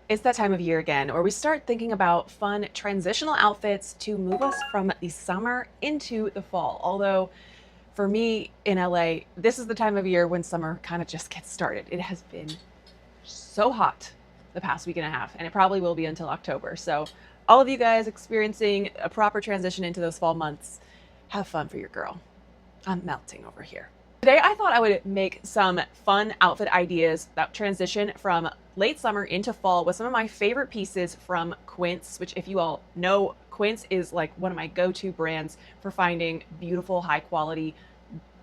It's that time of year again where we start thinking about fun transitional outfits to move us from the summer into the fall. Although for me in LA, this is the time of year when summer kind of just gets started. It has been so hot the past week and a half, and it probably will be until October. So, all of you guys experiencing a proper transition into those fall months, have fun for your girl. I'm melting over here. Today, I thought I would make some fun outfit ideas that transition from late summer into fall with some of my favorite pieces from Quince, which, if you all know, Quince is like one of my go-to brands for finding beautiful, high quality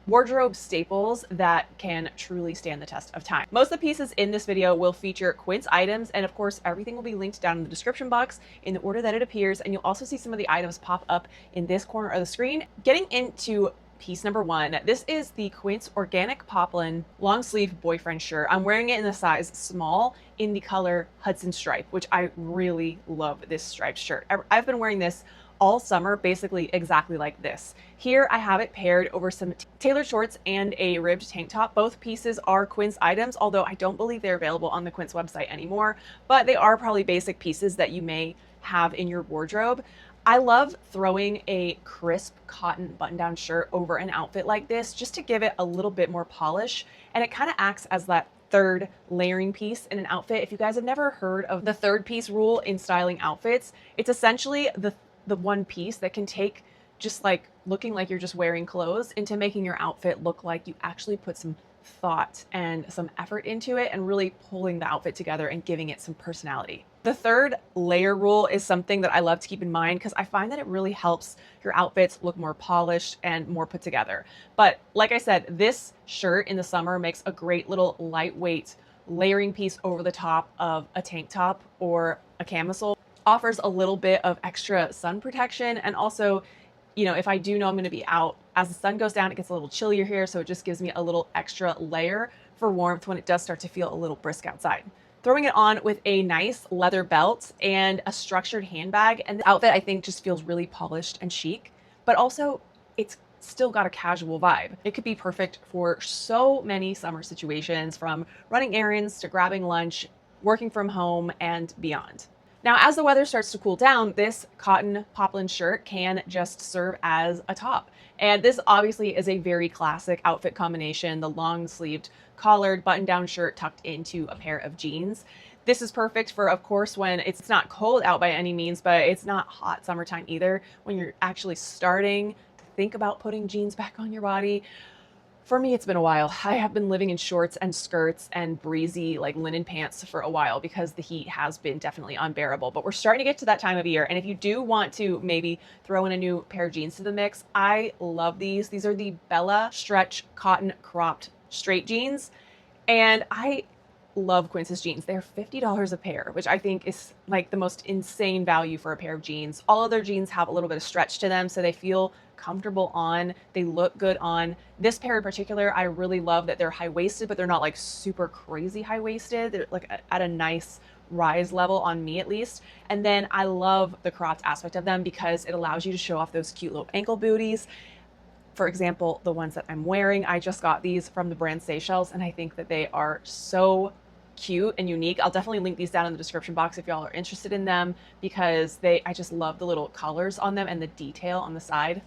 wardrobe staples that can truly stand the test of time. Most of the pieces in this video will feature Quince items, and of course, everything will be linked down in the description box in the order that it appears, and you'll also see some of the items pop up in this corner of the screen. Getting into piece number one, this is the Quince Organic Poplin long sleeve boyfriend shirt. I'm wearing it in the size small in the color Hudson Stripe, which I really love this striped shirt. I've been wearing this all summer, basically exactly like this. Here I have it paired over some tailored shorts and a ribbed tank top. Both pieces are Quince items, although I don't believe they're available on the Quince website anymore, but they are probably basic pieces that you may have in your wardrobe. I love throwing a crisp cotton button-down shirt over an outfit like this just to give it a little bit more polish, and it kind of acts as that third layering piece in an outfit. If you guys have never heard of the third piece rule in styling outfits, it's essentially the one piece that can take just like looking like you're just wearing clothes into making your outfit look like you actually put some thought and some effort into it and really pulling the outfit together and giving it some personality. The third layer rule is something that I love to keep in mind because I find that it really helps your outfits look more polished and more put together. But like I said, this shirt in the summer makes a great little lightweight layering piece over the top of a tank top or a camisole. Offers a little bit of extra sun protection, and also, you know, if I do know I'm going to be out as the sun goes down, it gets a little chillier here, so it just gives me a little extra layer for warmth when it does start to feel a little brisk outside. Throwing it on with a nice leather belt and a structured handbag, and the outfit I think just feels really polished and chic, but also it's still got a casual vibe. It could be perfect for so many summer situations, from running errands to grabbing lunch, working from home, and beyond. Now, as the weather starts to cool down, this cotton poplin shirt can just serve as a top. And this obviously is a very classic outfit combination, the long sleeved collared button down shirt tucked into a pair of jeans. This is perfect for, of course, when it's not cold out by any means, but it's not hot summertime either, when you're actually starting to think about putting jeans back on your body. For me, it's been a while. I have been living in shorts and skirts and breezy like linen pants for a while because the heat has been definitely unbearable. But we're starting to get to that time of year. And if you do want to maybe throw in a new pair of jeans to the mix, I love these. These are the Bella Stretch Cotton Cropped Straight Jeans. And I love Quince's jeans. They're $50 a pair, which I think is like the most insane value for a pair of jeans. All of their jeans have a little bit of stretch to them, so they feel comfortable on. They look good on. This pair in particular, I really love that they're high-waisted, but they're not like super crazy high-waisted. They're like at a nice rise level on me at least. And then I love the cropped aspect of them because it allows you to show off those cute little ankle booties. For example, the ones that I'm wearing, I just got these from the brand Seychelles, and I think that they are so cute and unique. I'll definitely link these down in the description box if y'all are interested in them because I just love the little collars on them and the detail on the side.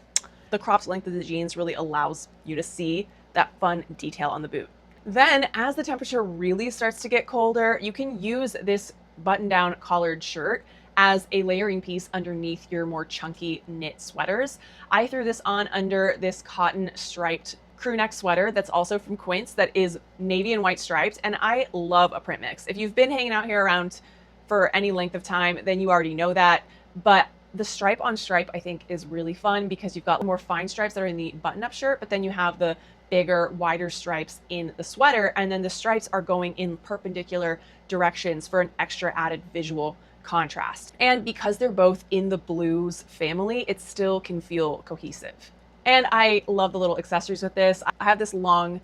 The cropped length of the jeans really allows you to see that fun detail on the boot. Then as the temperature really starts to get colder, you can use this button-down collared shirt as a layering piece underneath your more chunky knit sweaters. I threw this on under this cotton striped crew neck sweater that's also from Quince that is navy and white striped, and I love a print mix. If you've been hanging out here around for any length of time, then you already know that, but the stripe on stripe I think is really fun because you've got more fine stripes that are in the button-up shirt, but then you have the bigger, wider stripes in the sweater, and then the stripes are going in perpendicular directions for an extra added visual contrast. And because they're both in the blues family, it still can feel cohesive. And I love the little accessories with this. I have this long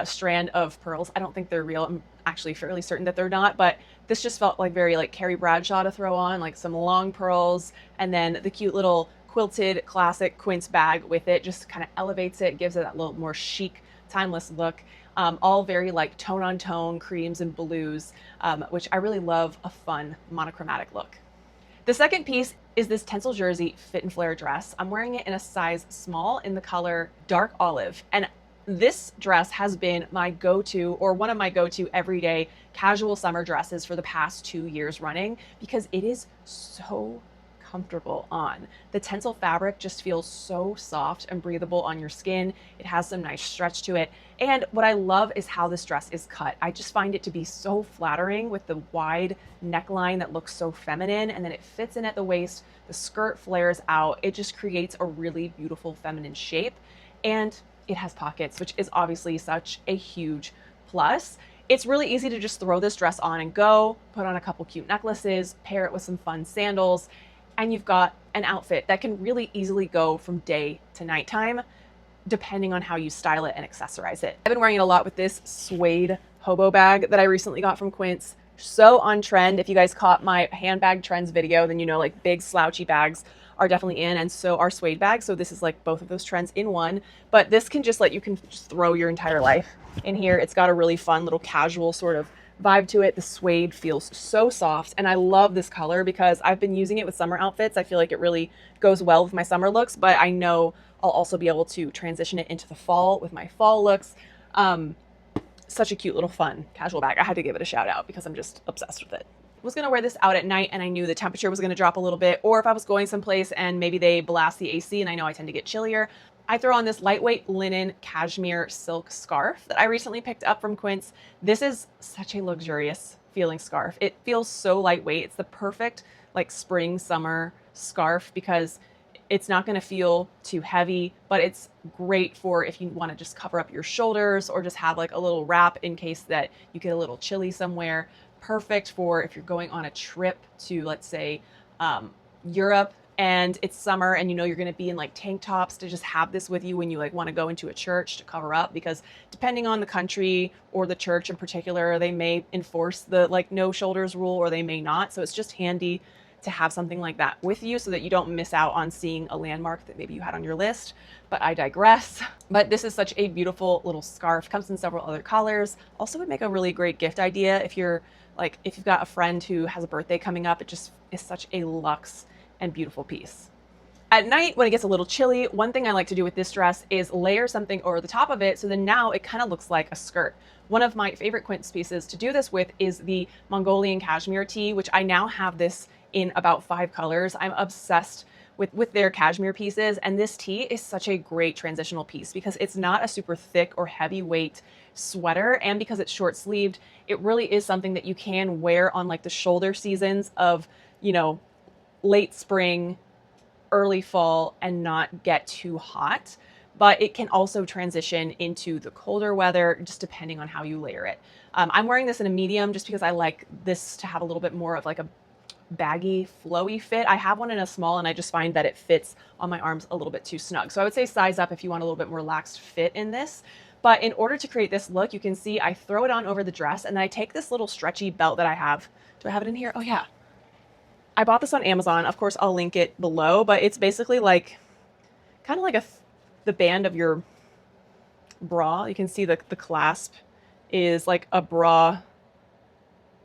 strand of pearls. I don't think they're real. I'm actually fairly certain that they're not, but this just felt like very like Carrie Bradshaw to throw on, like some long pearls, and then the cute little quilted classic Quince bag with it just kind of elevates it, gives it that little more chic, timeless look. all very like tone on tone creams and blues, which I really love a fun monochromatic look. The second piece is this Tencel jersey fit and flare dress. I'm wearing it in a size small in the color dark olive. And this dress has been my go-to, or one of my go-to everyday casual summer dresses for the past 2 years running, because it is so comfortable on. The Tencel fabric just feels so soft and breathable on your skin. It has some nice stretch to it. And what I love is how this dress is cut. I just find it to be so flattering with the wide neckline that looks so feminine, and then it fits in at the waist. The skirt flares out. It just creates a really beautiful feminine shape. And it has pockets, which is obviously such a huge plus. It's really easy to just throw this dress on and go, put on a couple cute necklaces, pair it with some fun sandals, and you've got an outfit that can really easily go from day to nighttime, depending on how you style it and accessorize it. I've been wearing it a lot with this suede hobo bag that I recently got from Quince. So on trend. If you guys caught my handbag trends video, then you know like big slouchy bags are definitely in, and so are suede bags. So this is like both of those trends in one, but this can just you can just throw your entire life in here. It's got a really fun little casual sort of vibe to it. The suede feels so soft, and I love this color because I've been using it with summer outfits. I feel like it really goes well with my summer looks, but I know I'll also be able to transition it into the fall with my fall looks. Such a cute little fun casual bag. I had to give it a shout out because I'm just obsessed with it. I was gonna wear this out at night and I knew the temperature was gonna drop a little bit, or if I was going someplace and maybe they blast the AC and I know I tend to get chillier, I throw on this lightweight linen cashmere silk scarf that I recently picked up from Quince. This is such a luxurious feeling scarf. It feels so lightweight. It's the perfect like spring, summer scarf because it's not going to feel too heavy, but it's great for if you want to just cover up your shoulders or just have like a little wrap in case that you get a little chilly somewhere. Perfect for if you're going on a trip to, let's say, Europe, and it's summer and you know you're going to be in like tank tops, to just have this with you when you like want to go into a church to cover up, because depending on the country or the church in particular, they may enforce the like no shoulders rule or they may not. So it's just handy to have something like that with you so that you don't miss out on seeing a landmark that maybe you had on your list. But I digress. But this is such a beautiful little scarf. Comes in several other colors. Also would make a really great gift idea if you're like, if you've got a friend who has a birthday coming up. It just is such a luxe and beautiful piece. At night, when it gets a little chilly, one thing I like to do with this dress is layer something over the top of it, so then now it kind of looks like a skirt. One of my favorite Quince pieces to do this with is the Mongolian cashmere tee, which I now have this in about 5 colors. I'm obsessed with their cashmere pieces, and this tee is such a great transitional piece because it's not a super thick or heavyweight sweater, and because it's short sleeved, it really is something that you can wear on like the shoulder seasons of, you know, late spring, early fall, and not get too hot. But it can also transition into the colder weather, just depending on how you layer it. I'm wearing this in a medium just because I like this to have a little bit more of like a baggy, flowy fit. I have one in a small and I just find that it fits on my arms a little bit too snug. So I would say size up if you want a little bit more relaxed fit in this. But in order to create this look, you can see I throw it on over the dress and then I take this little stretchy belt that I have. Do I have it in here? Oh yeah. I bought this on Amazon. Of course, I'll link it below, but it's basically like kind of like the band of your bra. You can see the clasp is like a bra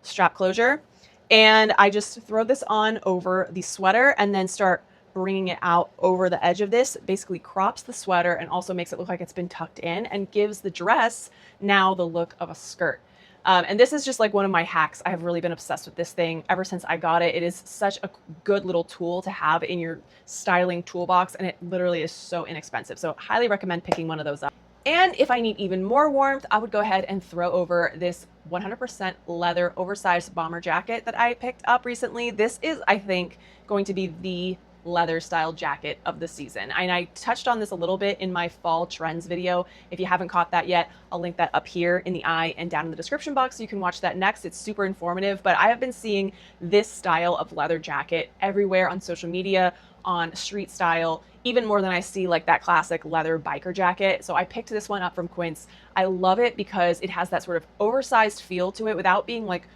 strap closure. And I just throw this on over the sweater and then start bringing it out over the edge of this. It basically crops the sweater and also makes it look like it's been tucked in and gives the dress now the look of a skirt. And this is just like one of my hacks. I have really been obsessed with this thing ever since I got it. It is such a good little tool to have in your styling toolbox, and it literally is so inexpensive. So highly recommend picking one of those up. And if I need even more warmth, I would go ahead and throw over this 100% leather oversized bomber jacket that I picked up recently. This is, I think, going to be the leather style jacket of the season. And I touched on this a little bit in my fall trends video. If you haven't caught that yet, I'll link that up here in the eye and down in the description box so you can watch that next. It's super informative, but I have been seeing this style of leather jacket everywhere on social media, on street style, even more than I see like that classic leather biker jacket. So I picked this one up from Quince. I love it because it has that sort of oversized feel to it without being like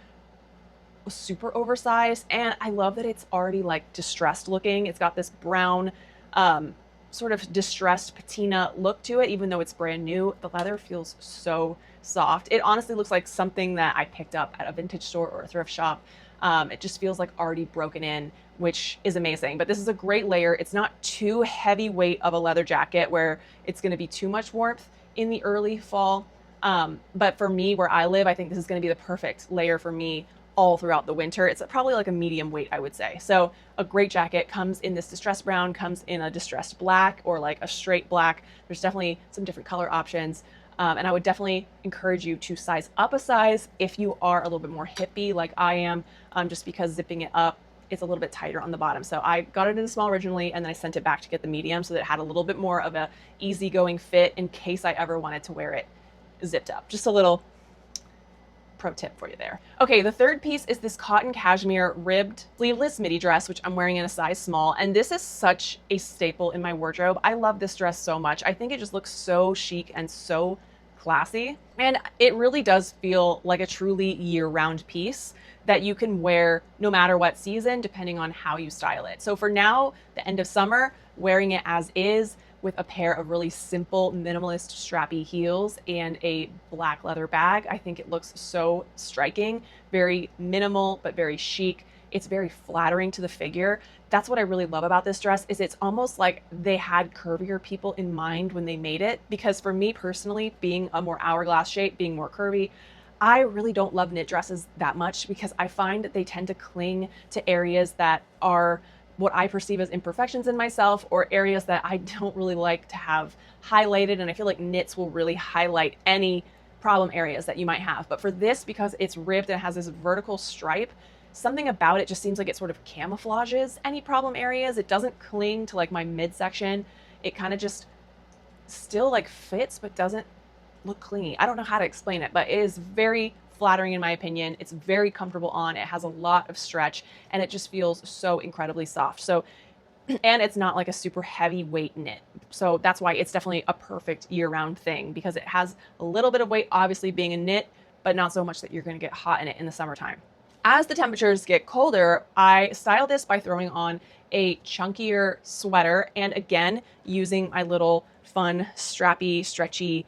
super oversized. And I love that it's already like distressed looking. It's got this brown sort of distressed patina look to it, even though it's brand new. The leather feels so soft. It honestly looks like something that I picked up at a vintage store or a thrift shop. It just feels like already broken in, which is amazing. But this is a great layer. It's not too heavyweight of a leather jacket where it's going to be too much warmth in the early fall. But for me, where I live, I think this is going to be the perfect layer for me all throughout the winter. It's probably like a medium weight, I would say. So a great jacket comes in this distressed brown, comes in a distressed black, or like a straight black. There's definitely some different color options. And I would definitely encourage you to size up a size if you are a little bit more hippie like I am, just because zipping it up, it's a little bit tighter on the bottom. So I got it in a small originally, and then I sent it back to get the medium so that it had a little bit more of a easygoing fit in case I ever wanted to wear it zipped up. Just a little pro tip for you there. Okay, the third piece is this cotton cashmere ribbed sleeveless midi dress, which I'm wearing in a size small. And this is such a staple in my wardrobe. I love this dress so much. I think it just looks so chic and so classy. And it really does feel like a truly year-round piece that you can wear no matter what season, depending on how you style it. So for now, the end of summer, wearing it as is, with a pair of really simple minimalist strappy heels and a black leather bag. I think it looks so striking, very minimal, but very chic. It's very flattering to the figure. That's what I really love about this dress, is it's almost like they had curvier people in mind when they made it. Because for me personally, being a more hourglass shape, being more curvy, I really don't love knit dresses that much because I find that they tend to cling to areas that are what I perceive as imperfections in myself, or areas that I don't really like to have highlighted. And I feel like knits will really highlight any problem areas that you might have. But for this, because it's ribbed and has this vertical stripe, something about it just seems like it sort of camouflages any problem areas. It doesn't cling to like my midsection. It kind of just still like fits, but doesn't look clingy. I don't know how to explain it, but it is very flattering in my opinion. It's very comfortable on. It has a lot of stretch, and it just feels so incredibly soft. So, and it's not like a super heavy weight knit. So that's why it's definitely a perfect year-round thing, because it has a little bit of weight, obviously being a knit, but not so much that you're going to get hot in it in the summertime. As the temperatures get colder, I style this by throwing on a chunkier sweater, and again, using my little fun, strappy, stretchy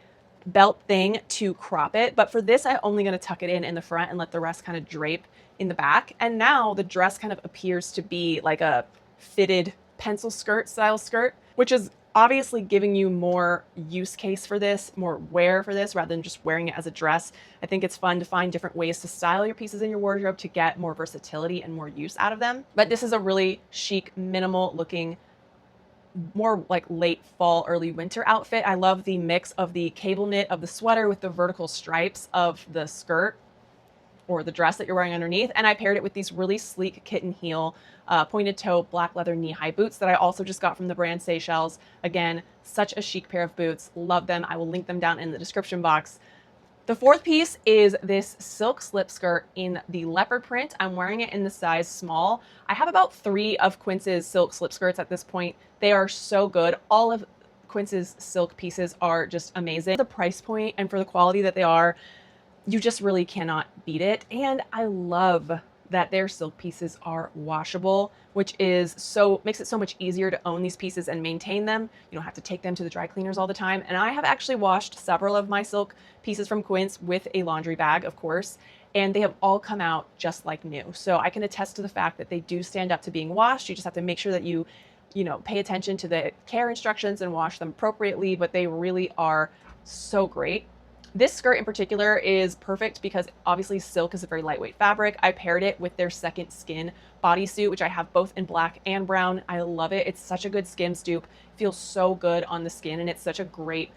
belt thing to crop it. But for this, I'm only going to tuck it in the front and let the rest kind of drape in the back. And now the dress kind of appears to be like a fitted pencil skirt style skirt, which is obviously giving you more use case for this, more wear for this, rather than just wearing it as a dress. I think it's fun to find different ways to style your pieces in your wardrobe to get more versatility and more use out of them. But this is a really chic, minimal looking, more like late fall, early winter outfit. I love the mix of the cable knit of the sweater with the vertical stripes of the skirt or the dress that you're wearing underneath. And I paired it with these really sleek kitten heel, pointed toe, black leather knee-high boots that I also just got from the brand Seychelles. Again, such a chic pair of boots. Love them. I will link them down in the description box. The fourth piece is this silk slip skirt in the leopard print. I'm wearing it in the size small. I have about 3 of Quince's silk slip skirts at this point. They are so good. All of Quince's silk pieces are just amazing. The price point and for the quality that they are, you just really cannot beat it. And I love that their silk pieces are washable, which is makes it so much easier to own these pieces and maintain them. You don't have to take them to the dry cleaners all the time. And I have actually washed several of my silk pieces from Quince with a laundry bag, of course, and they have all come out just like new. So I can attest to the fact that they do stand up to being washed. You just have to make sure that you pay attention to the care instructions and wash them appropriately, but they really are so great. This skirt in particular is perfect because obviously silk is a very lightweight fabric. I paired it with their Second Skin bodysuit, which I have both in black and brown. I love it. It's such a good skim stoop. It feels so good on the skin, and it's such a great,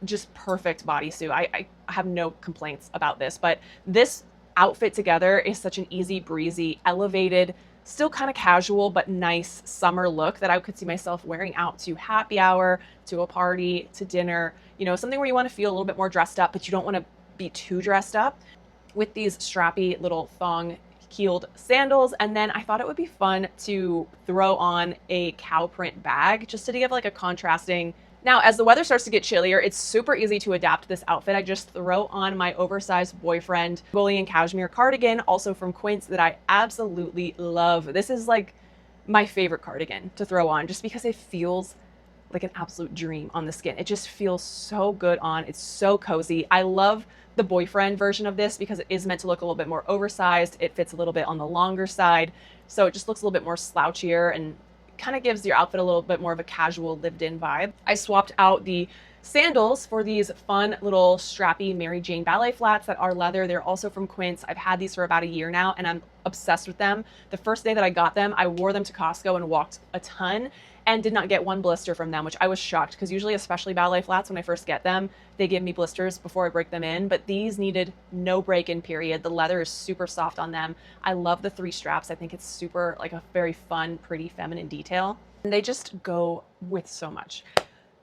just perfect bodysuit. I have no complaints about this, but this outfit together is such an easy breezy, elevated, still kind of casual, but nice summer look that I could see myself wearing out to happy hour, to a party, to dinner, something where you want to feel a little bit more dressed up, but you don't want to be too dressed up, with these strappy little thong heeled sandals. And then I thought it would be fun to throw on a cow print bag just to give like a contrasting. Now, as the weather starts to get chillier, it's super easy to adapt this outfit. I just throw on my oversized boyfriend Mongolian cashmere cardigan, also from Quince, that I absolutely love. This is like my favorite cardigan to throw on just because it feels like an absolute dream on the skin. It just feels so good on. It's so cozy. I love the boyfriend version of this because it is meant to look a little bit more oversized. It fits a little bit on the longer side. So it just looks a little bit more slouchier and kind of gives your outfit a little bit more of a casual lived-in vibe. I swapped out the sandals for these fun little strappy Mary Jane ballet flats that are leather. They're also from Quince. I've had these for about a year now and I'm obsessed with them. The first day that I got them, I wore them to Costco and walked a ton and did not get one blister from them, which I was shocked because usually, especially ballet flats, when I first get them, they give me blisters before I break them in, but these needed no break-in period. The leather is super soft on them. I love the 3 straps. I think it's super, like, a very fun, pretty, feminine detail. And they just go with so much.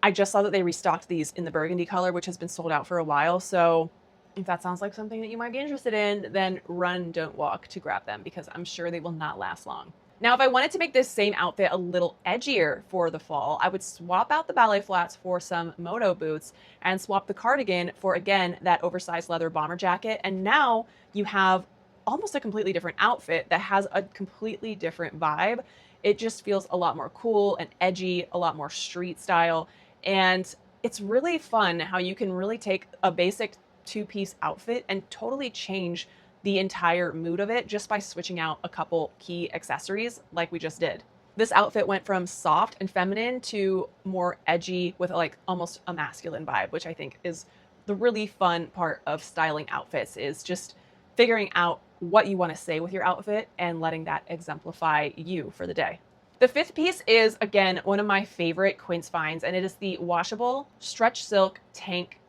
I just saw that they restocked these in the burgundy color, which has been sold out for a while. So if that sounds like something that you might be interested in, then run, don't walk to grab them because I'm sure they will not last long. Now, if I wanted to make this same outfit a little edgier for the fall, I would swap out the ballet flats for some moto boots and swap the cardigan for, again, that oversized leather bomber jacket. And now you have almost a completely different outfit that has a completely different vibe. It just feels a lot more cool and edgy, a lot more street style. And it's really fun how you can really take a basic 2-piece outfit and totally change the entire mood of it just by switching out a couple key accessories like we just did. This outfit went from soft and feminine to more edgy with like almost a masculine vibe, which I think is the really fun part of styling outfits, is just figuring out what you want to say with your outfit and letting that exemplify you for the day. The 5th piece is, again, one of my favorite Quince finds, and it is the washable stretch silk tank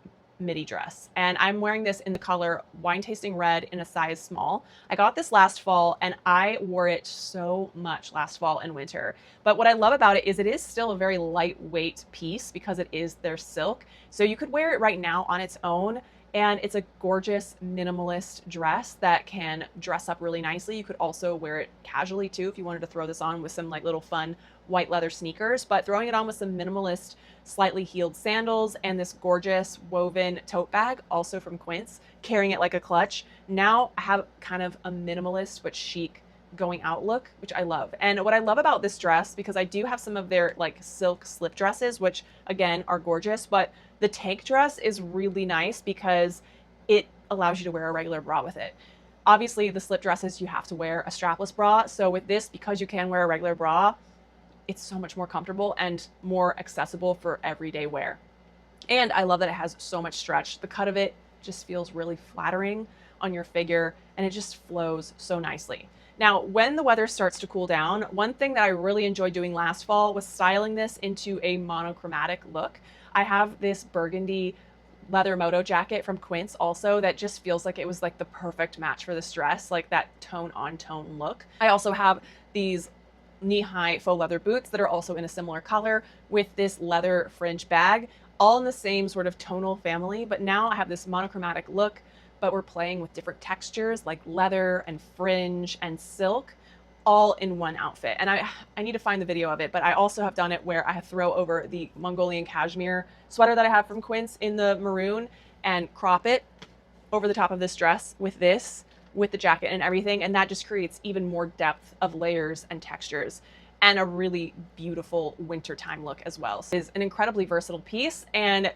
midi dress. And I'm wearing this in the color wine tasting red in a size small. I got this last fall and I wore it so much last fall and winter. But what I love about it is still a very lightweight piece because it is their silk. So you could wear it right now on its own. And it's a gorgeous minimalist dress that can dress up really nicely. You could also wear it casually too if you wanted to throw this on with some like little fun white leather sneakers, but throwing it on with some minimalist, slightly heeled sandals and this gorgeous woven tote bag, also from Quince, carrying it like a clutch. Now I have kind of a minimalist but chic going out look, which I love. And what I love about this dress, because I do have some of their like silk slip dresses, which again are gorgeous, but the tank dress is really nice because it allows you to wear a regular bra with it. Obviously the slip dresses, you have to wear a strapless bra. So with this, because you can wear a regular bra, it's so much more comfortable and more accessible for everyday wear. And I love that it has so much stretch. The cut of it just feels really flattering on your figure and it just flows so nicely. Now, when the weather starts to cool down, one thing that I really enjoyed doing last fall was styling this into a monochromatic look. I have this burgundy leather moto jacket from Quince also that just feels like it was like the perfect match for this dress, like that tone on tone look. I also have these knee-high faux leather boots that are also in a similar color with this leather fringe bag, all in the same sort of tonal family, but now I have this monochromatic look, but we're playing with different textures like leather and fringe and silk, all in one outfit. And I need to find the video of it, but I also have done it where I throw over the Mongolian cashmere sweater that I have from Quince in the maroon and crop it over the top of this dress with this, with the jacket and everything. And that just creates even more depth of layers and textures and a really beautiful wintertime look as well. So it's an incredibly versatile piece and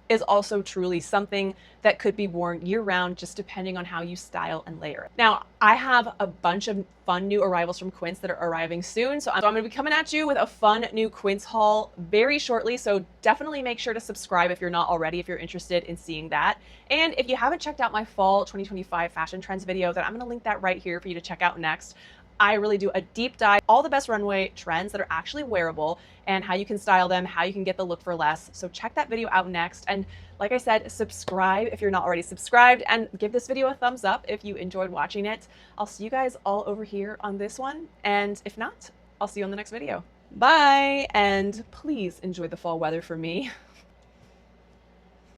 is also truly something that could be worn year-round, just depending on how you style and layer it. Now, I have a bunch of fun new arrivals from Quince that are arriving soon, so I'm going to be coming at you with a fun new Quince haul very shortly, so definitely make sure to subscribe if you're not already, if you're interested in seeing that. And if you haven't checked out my fall 2025 fashion trends video, then I'm going to link that right here for you to check out next. I really do a deep dive, all the best runway trends that are actually wearable and how you can style them, how you can get the look for less. So check that video out next. And like I said, subscribe if you're not already subscribed and give this video a thumbs up if you enjoyed watching it. I'll see you guys all over here on this one. And if not, I'll see you on the next video. Bye. And please enjoy the fall weather for me.